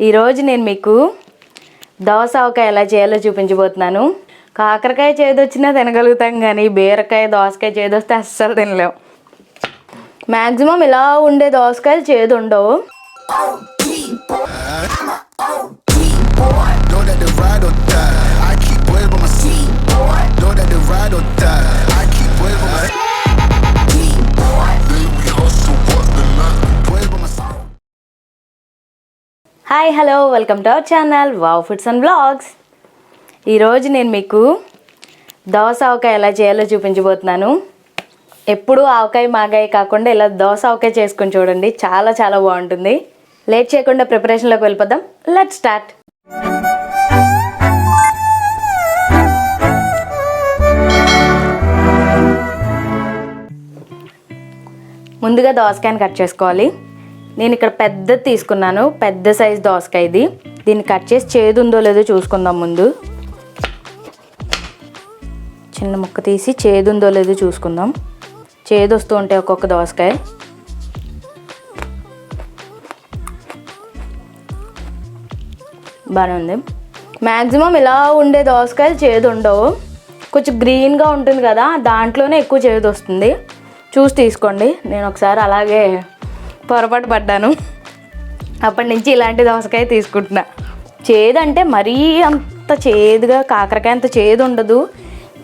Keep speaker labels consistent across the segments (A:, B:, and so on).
A: ఈరోజు నేను మీకు దోసకాయ ఎలా చేయాలో చూపించబోతున్నాను. కాకరకాయ చేదొచ్చినా తినగలుగుతాం, కానీ బీరకాయ దోసకాయ చేదొస్తే అస్సలు తినలేం. మ్యాక్సిమం ఇలా ఉండే దోసకాయలు చేదు ఉండవు. Hi hello welcome to our channel wow foods and blogs. ఈరోజు నేను మీకు దోసకాయ ఎలా చేయాలో చూపించబోతున్నాను. ఎప్పుడూ ఆవకాయ మాగాయ కాకుండా ఇలా దోసకాయ చేసుకొని చూడండి, చాలా చాలా బాగుంటుంది. లేట్ చేయకుండా ప్రిపరేషన్లోకి వెళ్ళిపోదాం. Let's start. ముందుగా దోసకాయని కట్ చేసుకోవాలి. నేను ఇక్కడ పెద్దది తీసుకున్నాను, పెద్ద సైజు దోసకాయ ఇది. దీన్ని కట్ చేసి చేదు ఉందో లేదో చూసుకుందాం. ముందు చిన్న ముక్క తీసి చేదు ఉందో లేదో చూసుకుందాం. చేదు వస్తూ ఉంటాయి ఒక్కొక్క దోసకాయ. బాగానే ఉంది. మ్యాక్సిమం ఇలా ఉండే దోసకాయలు చేదు ఉండవు, కొంచెం గ్రీన్గా ఉంటుంది కదా, దాంట్లోనే ఎక్కువ చేదు వస్తుంది. చూసి తీసుకోండి. నేను ఒకసారి అలాగే పొరపాటు పడ్డాను, అప్పటి నుంచి ఇలాంటి దోసకాయ తీసుకుంటున్నా. చేదు అంటే మరీ అంత చేదుగా కాకరకాయ అంత చేదు ఉండదు,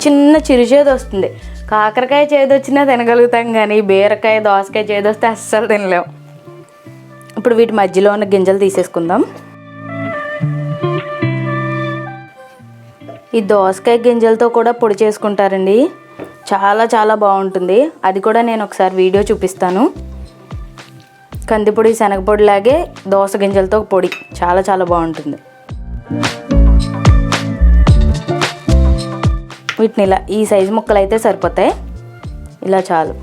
A: చిన్న చిరుచేదు వస్తుంది. కాకరకాయ చేదు వచ్చినా తినగలుగుతాం, కానీ బీరకాయ దోసకాయ చేదు వస్తే అస్సలు తినలేం. ఇప్పుడు వీటి మధ్యలో ఉన్న గింజలు తీసేసుకుందాం. ఈ దోసకాయ గింజలతో కూడా పొడి చేసుకుంటారండి, చాలా చాలా బాగుంటుంది. అది కూడా నేను ఒకసారి వీడియో చూపిస్తాను. కందిపొడి శనగపొడి లాగే దోస గింజలతో పొడి చాలా చాలా బాగుంటుంది. వీటిని ఇలా ఈ సైజు ముక్కలు అయితే సరిపోతాయి, ఇలా చాలు.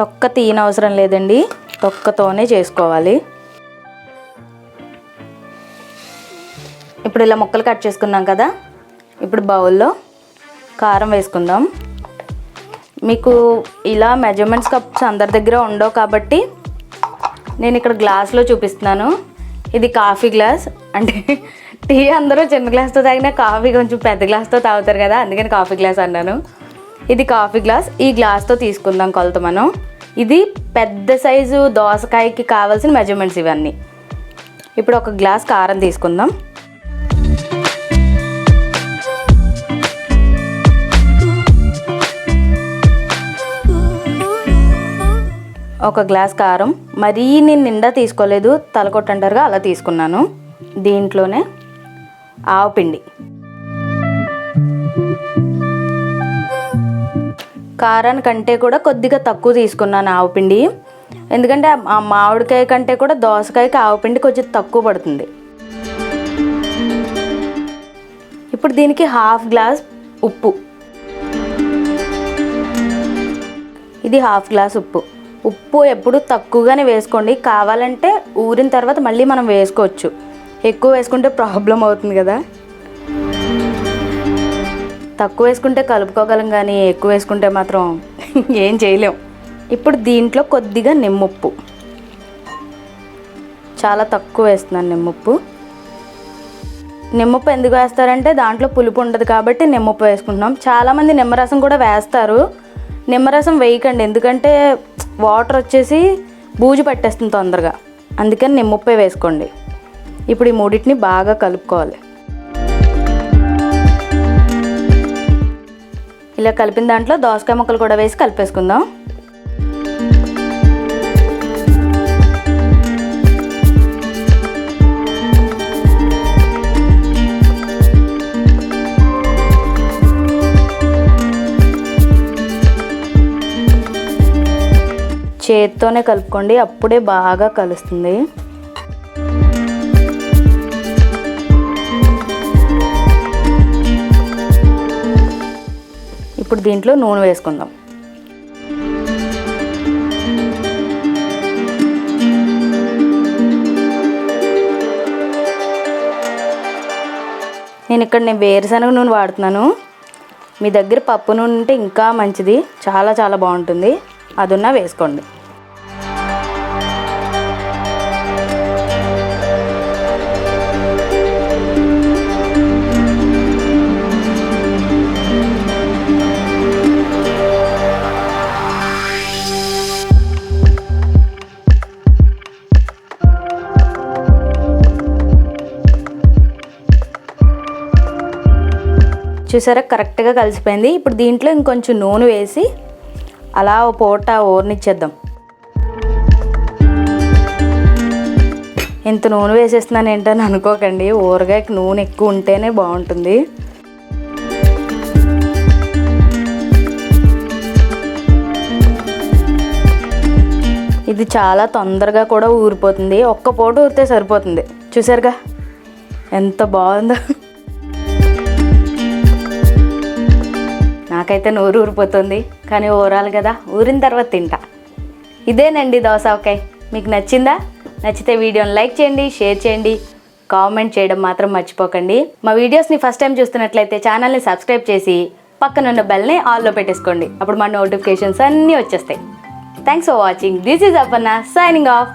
A: తొక్క తీయనవసరం లేదండి, తొక్కతోనే చేసుకోవాలి. ఇప్పుడు ఇలా ముక్కలు కట్ చేసుకున్నాం కదా, ఇప్పుడు బౌల్లో కారం వేసుకుందాం. మీకు ఇలా మెజర్మెంట్స్ కప్స్ అందరి దగ్గర ఉండవు కాబట్టి నేను ఇక్కడ గ్లాస్లో చూపిస్తున్నాను. ఇది కాఫీ గ్లాస్, అంటే టీ అందరూ చిన్న గ్లాస్తో తాగినా కాఫీ కొంచెం పెద్ద గ్లాస్తో తాగుతారు కదా, అందుకని కాఫీ గ్లాస్ అన్నాను. ఇది కాఫీ గ్లాస్. ఈ గ్లాస్తో తీసుకుందాం కొలత మనం. ఇది పెద్ద సైజు దోసకాయకి కావాల్సిన మెజర్మెంట్స్ ఇవన్నీ. ఇప్పుడు ఒక గ్లాస్ కారం తీసుకుందాం. ఒక గ్లాస్ కారం, మరీ నేను నిండా తీసుకోలేదు, తలకొట్టంటారుగా అలా తీసుకున్నాను. దీంట్లోనే ఆవపిండి, కారానికంటే కూడా కొద్దిగా తక్కువ తీసుకున్నాను ఆవపిండి, ఎందుకంటే ఆ మామిడికాయ కంటే కూడా దోసకాయకి ఆవపిండి కొంచెం తక్కువ పడుతుంది. ఇప్పుడు దీనికి హాఫ్ గ్లాస్ ఉప్పు, ఇది హాఫ్ గ్లాస్ ఉప్పు. ఉప్పు ఎప్పుడు తక్కువగానే వేసుకోండి, కావాలంటే ఊరిన తర్వాత మళ్ళీ మనం వేసుకోవచ్చు. ఎక్కువ వేసుకుంటే ప్రాబ్లం అవుతుంది కదా, తక్కువ వేసుకుంటే కలుపుకోగలం, కానీ ఎక్కువ వేసుకుంటే మాత్రం ఏం చేయలేం. ఇప్పుడు దీంట్లో కొద్దిగా నిమ్మప్పు, చాలా తక్కువ వేస్తున్నాను నిమ్మప్పు. నిమ్మప్పు ఎందుకు వేస్తారంటే దాంట్లో పులుపు ఉండదు కాబట్టి నిమ్మప్పు వేసుకుంటున్నాం. చాలామంది నిమ్మరసం కూడా వేస్తారు, నిమ్మరసం వేయకండి, ఎందుకంటే వాటర్ వచ్చేసి బూజు పట్టేస్తుంది తొందరగా, అందుకని నిమ్మప్పే వేసుకోండి. ఇప్పుడు ఈ మూడింటిని బాగా కలుపుకోవాలి. ఇలా కలిపిన దాంట్లో దోసకాయ ముక్కలు కూడా వేసి కలిపేసుకుందాం. చేత్తోనే కలుపుకోండి, అప్పుడే బాగా కలుస్తుంది. ఇప్పుడు దీంట్లో నూనె వేసుకుందాం. నేను వేరుశనగ నూనె వాడుతున్నాను. మీ దగ్గర పప్పు నూనె ఉంటే ఇంకా మంచిది, చాలా చాలా బాగుంటుంది. అదున్నా వేసుకోండి. చూసారా కరెక్ట్గా కలిసిపోయింది. ఇప్పుడు దీంట్లో ఇంకొంచెం నూనె వేసి అలా ఓ పూట ఊరనిచ్చేద్దాం. ఇంత నూనె వేసేస్తున్నాను ఏంటని అనుకోకండి, ఊరగాయకి నూనె ఎక్కువ ఉంటేనే బాగుంటుంది. ఇది చాలా తొందరగా కూడా ఊరిపోతుంది, ఒక్క పూట ఊరితే సరిపోతుంది. చూసారుగా ఎంత బాగుందో. నాకైతే నోరు ఊరిపోతుంది, కానీ ఊరాలి కదా, ఊరిన తర్వాత తింటా. ఇదేనండి దోసకాయ. మీకు నచ్చిందా? నచ్చితే వీడియోని లైక్ చేయండి, షేర్ చేయండి, కామెంట్ చేయడం మాత్రం మర్చిపోకండి. మా వీడియోస్ని ఫస్ట్ టైం చూస్తున్నట్లయితే ఛానల్ని సబ్స్క్రైబ్ చేసి పక్కనున్న బెల్ని ఆల్లో పెట్టేసుకోండి. అప్పుడు మా నోటిఫికేషన్స్ అన్నీ వచ్చేస్తాయి. Thanks for watching. This is Aparna signing off.